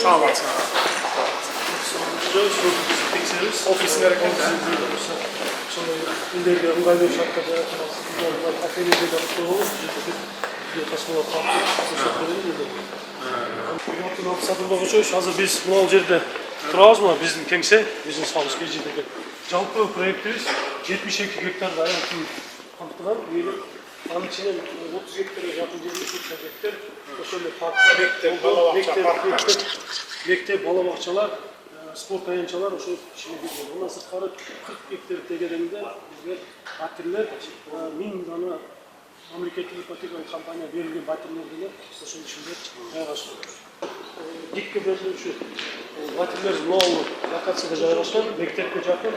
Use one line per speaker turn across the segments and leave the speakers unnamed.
Sağlatsın.
Ofisler sonra ileride ыңгайлуу шарттарда кафелерде да азыр биз мына жерде турабызбы, биздин кеңсе, биздин сабыз кежи деген. Жалпы проектибиз 72 гектарда аянтын камтылган. Анын ичинен 30 гектарга жакын жерде гектар ошол эле мектеп, бала бакчалар, спорт аянтчалар ошол ичине кирген. Мына сырткары 40 гектар тегерегинде бизге батирлер 1000 дана мамлекеттик ипотекалык компания берилген батирлер деле ошол ичинде жайгашкан. Дикке бөлүнүшү батирлер новый локацияда жайгашкан, мектепке жакын,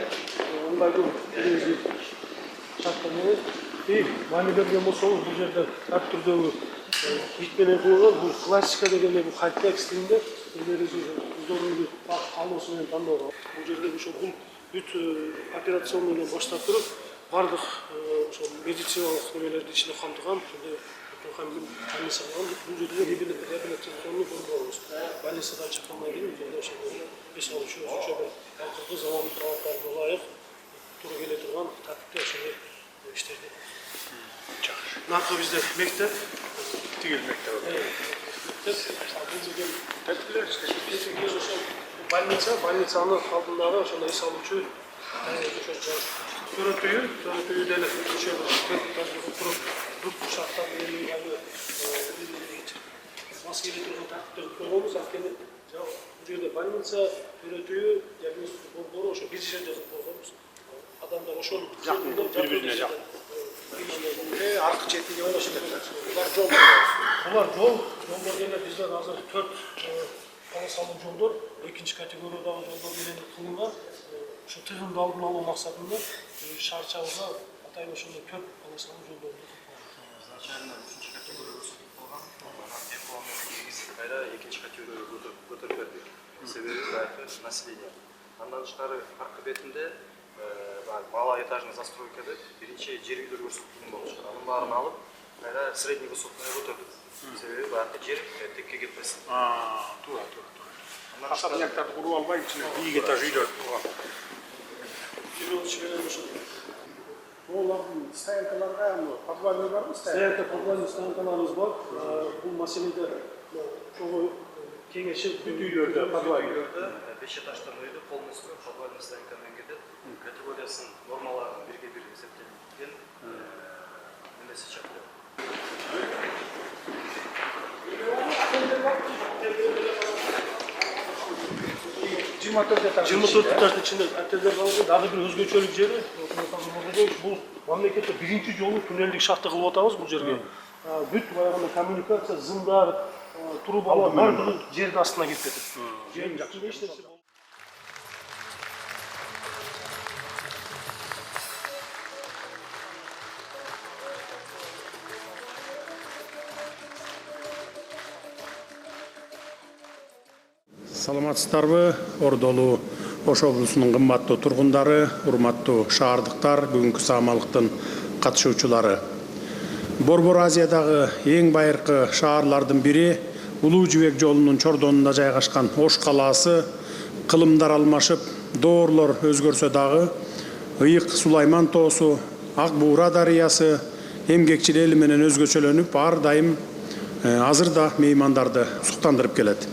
ыңгайлуу элибиздин шарттар менен. Мани берген болсоңуз, бул жерде ар түрдөгү ит менен кылган, бул классика деген бул хай-тек стилинде өздөрүнүн каалоосу менен тандоого. Бул жерде ошо бул бүт операционный менен баштап туруп, бардык ошо медициналык немелерди ичине камтыган, бул жерде реабилитационный борборубуз. Больницадан чыккандан кийин бул жерде ошо эс алуучу өзүнчө бир акыркы замандын талаптарына ылайык туура келе турган тартипте ошондой иштейди. Наркы бизде мектеп,
Тигил мектеп.
Больницаны алдындагы ошондой эс алуучу төрөтүйү деле ошо туруп шарттар менен мас келе турган тартиптерди койгонбуз. Анткени бул жерде больница, төрөтүйү, диагностика борбору ошо биз жерде койгонбуз. Адамдар ошол
бири-бирине жакын.
Аркы четинде ойношот. Булар жолдор деле бизде азыр 4 полосалуу жолдор, экинчи категориядагы жолдор менен кылынган. Ошо тыгынды алдын алуу максатында шаарчабызга атайын ошондой 4 полосалуу жолдорду
изначально 3-нчи категорияга өсүп калган. Кайра 2-нчи категорияга көтөрүп бердик. Себеби баягы население. Андан тышкары аркы бетинде малоэтажный застройкада биринчи жер үйлөр көрсөтүлгөн болчу. Анын баарын алып, кайра средний высотныйга көтөрдүк. Себеби баягы жер текке кетпесин.
Туура. Особняктарды куруп албай, ичине бийик этаж үйлөр турган.
Олардын стоянкаларга, подвальный барбы? Стоянка, подвальный стоянкаларыбыз бар. Бул маселеде чогуу кеңешип бүт үйлөрдө, подвальный үйлөрдө
5 этаждуу үйдө полностью подвальный стоянка менен кетет. Категориясын нормаларын бирге-бир эсептелген немеси чакырып.
24 этаждын ичинде отелдер бар, дагы бир өзгөчөлүк жери. Бул мамлекетте биринчи жолу туннелдик шахта кылып атабыз бул жерге. Бүт баягы коммуникация, зымдар, трубалар бардыгы жердин астына кирип кетет. Жердин жакшы эч нерсе болбойт.
Саламатсыздарбы, Ордолу Ош облусунун кымбаттуу тургундары, урматтуу шаардыктар, бүгүнкү саамалыктын катышуучулары. Борбор Азиядагы эң байыркы шаарлардын бири, Улуу Жибек жолунун чордонунда жайгашкан Ош калаасы кылымдар алмашып, доорлор өзгөрсө дагы, Ыйык Сулайман тоосу, Ак Буура дарыясы эмгекчил эли менен өзгөчөлөнүп, ар дайым азыр да меймандарды суктандырып келет.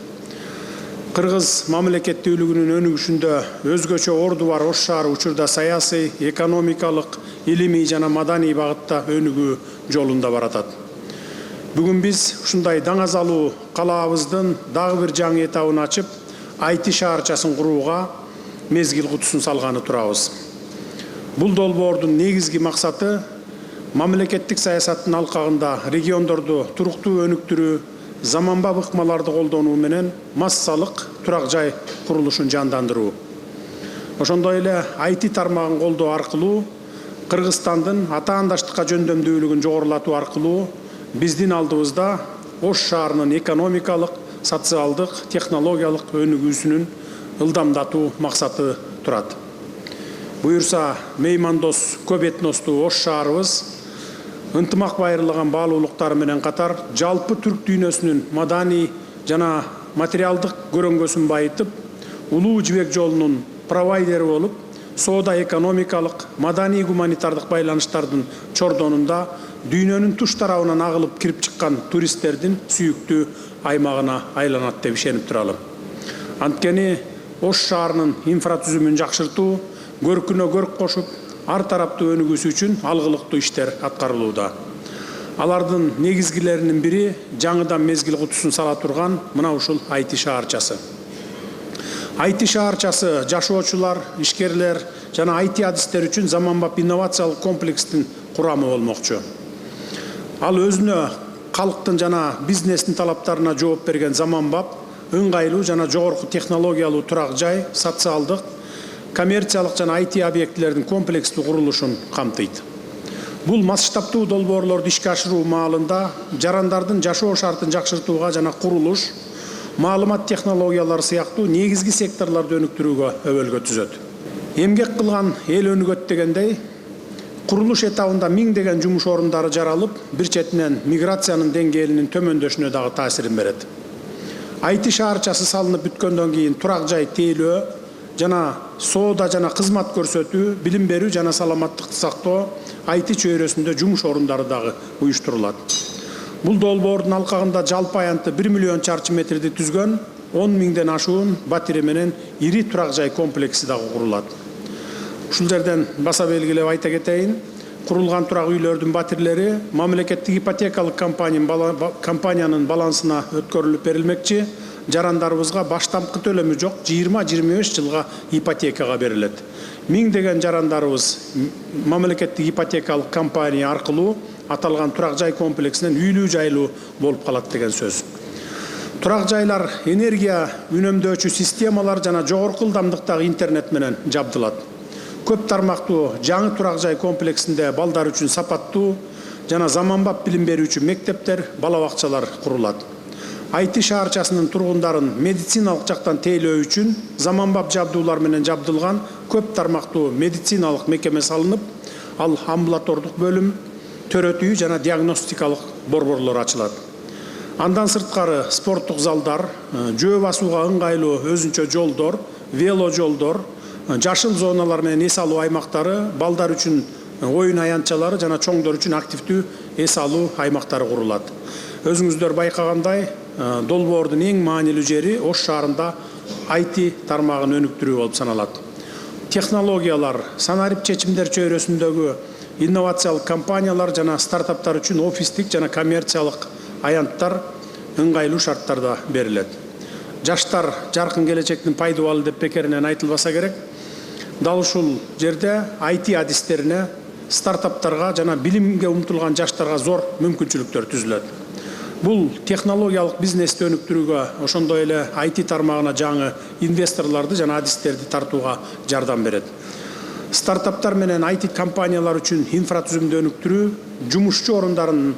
Кыргыз мамлекеттүүлүгүнүн өнүгүшүндө өзгөчө орду бар Ош шаары учурда саясий, экономикалык, илимий жана маданий багытта өнүгүү жолунда баратат. Бүгүн биз ушундай даңазалуу калаабыздын дагы бир жаңы этабын ачып, IT шаарчасын курууга мезгил кутусун салганы турабыз. Бул долбоордун негизги максаты мамлекеттик саясаттын алкагында региондорду туруктуу өнүктүрүү, заманбап ыкмаларды колдонуу менен массалык турак жай курулушун жандандыруу. Ошондой эле IT тармагын колдоо аркылуу Кыргызстандын атаандаштыкка жөндөмдүүлүгүн жогорулатуу аркылуу биздин алдыбызда Ош шаарынын экономикалык, социалдык, технологиялык өнүгүүсүнүн ылдамдатуу максаты турат. Буюрса, меймандос көп этностуу Ош шаарыбыз ынтымак байырлаган баалуулуктары менен катар жалпы түрк дүйнөсүнүн маданий жана материалдык көрөңгөсүн байытып, улуу жибек жолунун провайдери болуп, соода экономикалык, маданий гуманитардык байланыштардын чордонунда дүйнөнүн туш тарабынан агылып кирип чыккан туристтердин сүйүктүү аймагына айланат деп ишенип туралым. Анткени Ош шаарынын инфратүзүмүн жакшыртуу, көркүнө көрк кошуп, ар тараптуу өнүгүүсү үчүн алгылыктуу иштер аткарылууда. Алардын негизгилеринин бири жаңыдан мезгил кутусун сала турган мына ушул IT шаарчасы. IT шаарчасы жашоочулар, ишкерлер жана IT адистер үчүн заманбап инновациялык комплекстин курамы болмокчу. Ал өзүнө калктын жана бизнестин талаптарына жооп берген заманбап, ыңгайлуу жана жогорку технологиялуу турак жай, социалдык, коммерциялык жана IT объектилердин комплекстүү курулушун камтыйт. Бул масштабтуу долбоорлорду ишке ашыруу маалында жарандардын жашоо шартын жакшыртууга жана курулуш, маалымат технологиялары сыяктуу негизги секторлорду өнүктүрүүгө өбөлгө түзөт. Эмгек кылган эл өнүгөт дегендей, курулуш этабында миңдеген жумуш орундары жаралып, бир четинен миграциянын деңгээлинин төмөндөшүнө дагы таасирин берет. IT шаарчасы салынып бүткөндөн кийин турак жай тейлөө жана соода жана кызмат көрсөтүү, билим берүү жана саламаттыкты сактоо IT чөйрөсүндө жумуш орундары дагы уюштурулат. Бул долбоордун алкагында жалпы аянты 1 миллион чарчы метрди түзгөн 10 миңден ашуун батире менен ири турак жай комплекси дагы курулат. Ушул жерден баса белгилеп айта кетейин, курулган турак үйлөрдүн батирлери мамлекеттик ипотекалык компаниянын балансына өткөрүлүп берилмекчи, жарандарыбызга баштапкы төлөмү жок 20-25 жылга ипотекага берилет. Миңдеген жарандарыбыз мамлекеттик ипотекалык компания аркылуу аталган турак жай комплексинен үйлүү жайлуу болуп калат деген сөз. Турак жайлар энергия үнөмдөөчү системалар жана жогорку ылдамдыктагы интернет менен жабдылат. Көп тармактуу жаңы турак жай комплексинде балдар үчүн сапаттуу жана заманбап билим берүүчү мектептер, бала бакчалар курулат. IT шаарчасынын тургундарын медициналык жактан тейлөө үчүн заманбап жабдуулар менен жабдылган көп тармактуу медициналык мекеме салынып, ал амбулатордук бөлүм, төрөт үй жана диагностикалык борборлор ачылат. Андан сырткары спорттук залдар, жөө басууга ыңгайлуу өзүнчө жолдор, вело жолдор, жашыл зоналар менен эс алуу аймактары, балдар үчүн оюн аянтчалары жана чоңдор үчүн активдүү эс алуу аймактары курулат. Өзүңүздөр байкагандай, долбоордун эң маанилүү жери Ош шаарында IT тармагын өнүктүрүү болуп саналат. Технологиялар, санарип чечимдер чөйрөсүндөгү инновациялык компаниялар жана стартаптар үчүн офистик жана коммерциялык аянттар ыңгайлуу шарттарда берилет. Жаштар жаркын келечектин пайдубалы деп бекеринен айтылбаса керек. Дал ушул жерде IT адистерине, стартаптарга жана билимге умтулган жаштарга зор мүмкүнчүлүктөр түзүлөт. Бул технологиялык бизнести өнүктүрүүгө, ошондой эле IT тармагына жаңы инвесторлорду жана адистерди тартууга жардам берет. Стартаптар менен IT компаниялар үчүн инфратүзүмдү өнүктүрүү, жумушчу орундарынын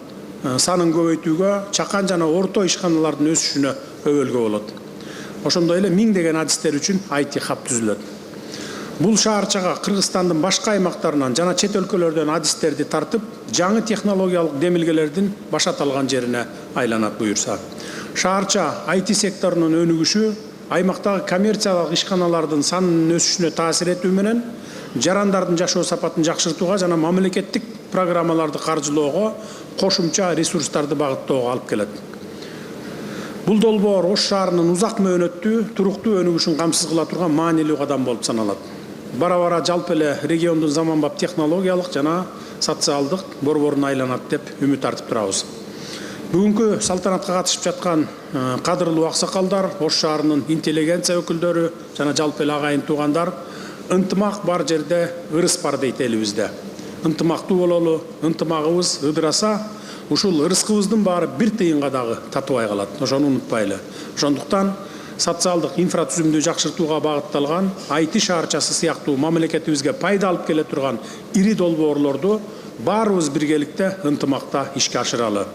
санын көбөйтүүгө, чакан жана орто ишканалардын өсүшүнө өбөлгө болот. Ошондой эле миңдеген адистер үчүн IT хаб түзүлөт. Бул шаарчага Кыргызстандын башка аймактарынан жана чет өлкөлөрдөн адистерди тартып, жаңы технологиялык демилгелердин баш аталган жерине айланат буюрса. Шаарча IT секторунун өнүгүшү, аймактагы коммерциялык ишканалардын санынын өсүшүнө таасир этүү менен жарандардын жашоо сапатын жакшыртууга жана мамлекеттик программаларды каржылоого, кошумча ресурстарды багыттоого алып келет. Бул долбоор Ош шаарынын узак мөөнөттүү, туруктуу өнүгүшүн камсыз кыла турган маанилүү кадам болуп саналат. Бара-бара жалпы эле региондун заманбап технологиялык жана социалдык борборуна айланат деп үмүт артып турабыз. Бүгүнкү салтанатка катышып жаткан кадырлуу аксакалдар, Ош шаарынын интеллигенция өкүлдөрү жана жалпы эле агайын туугандар, ынтымак бар жерде ырыс бар дейт элибизде. Ынтымактуу бололу, ынтымагыбыз ыдыраса, ушул ырыскыбыздын баары бир тыйынга дагы татыбай калат. Ошону унутпайлы. Ошондуктан социалдык инфратүзүмдү жакшыртууга багытталган IT шаарчасы сыяктуу мамлекетибизге пайда алып келе турган ири долбоорлорду баарыбыз биргеликте ынтымакта ишке ашыралы.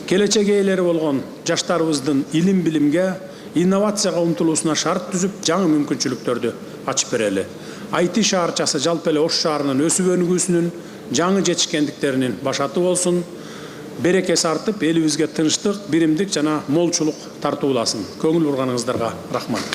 Келечек ээлери болгон жаштарыбыздын илим билимге, инновацияга умтулуусуна шарт түзүп, жаңы мүмкүнчүлүктөрдү ачып берели. IT шаарчасы жалпы эле Ош шаарынын өсүп өнүгүүсүнүн жаңы жетишкендиктеринин башаты болсун. берекеси артып, элибизге тынчтык, биримдик жана молчулук тартууласын. Көңүл бурганыңыздарга рахмат.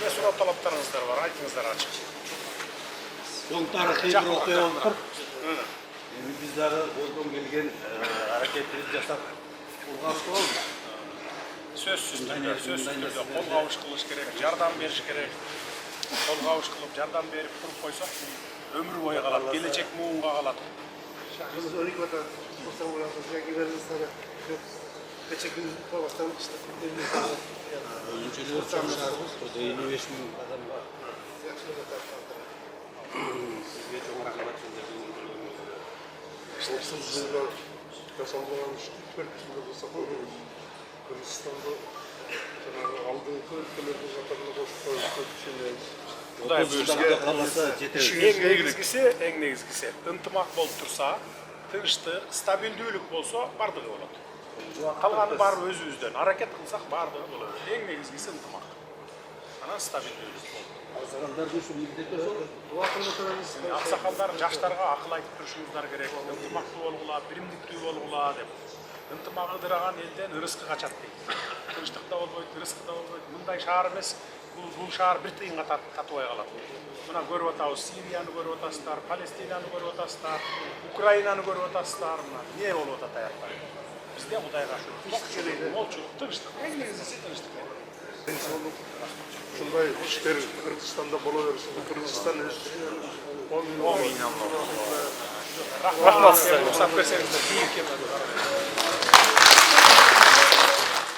Ne so'rab talablaringizlar bor, aytingizlar ochiq.
Бұл тарихи бір оқиға болды. Біздері қолдан келген әрекеттерді жасап қорғасып алды.
Сөзсіз түрде қолғабыс қылыш керек, жардам беріш керек. Қолғабыс қылып, жардам беріп тұрып қойсақ, өмір бойы қалады, келешек буынға қалады.
Şahrımız 12 vatan kursan uğraştık. Gidelim sana. Geçen gün babasından işte.
Ölümcülер шаарыбыз 55 000 адам бар. Сізге чоң рахмат
Olsun bizler yaşamlarını Türk gibi bu sapı Kırgızistan'da aldığımız ülkelerde zaten boş düşünüyoruz.
Құдай бөліске
қаласа жетеді.
ең негізгісі ынтымақ болып тұрса, тыныштық, стабилдүүлік болса, бардығы болады. Қалғаны бар өзімізден. Hareket қылсақ бардығы болады. Ең негізгісі ынтымақ. Ана стабилдүүлік болды.
Ақсақалдардың şu міндеті сол.
Ақсақалдар жаштарға ақыл айтып тұрышыңыздар керек. Ынтымақты болғыла, биримдиктүү болғыла деп. Ынтымақ ыдыраған елден ырысқы қачат дейді. Тыныштық да болбойт, ырысқы да болбойт. Мындай шаар емес. Бұл шаар бір тиынға татыбай қалады. Мына көріп отырсыз, Сирияны көріп отырсыздар, Палестинаны көріп отырсыздар, Украинаны көріп отырсыздар. Не болып отыр аяқта? Бізде Құдайға шүкір, молчулық, тыныштық. Ең негізгісі тыныштық.
Денсаулық шундай іштер Кыргызстанда бола берсін. Кыргызстан
Рахмат сіздерге, рұқсат берсеңіздер,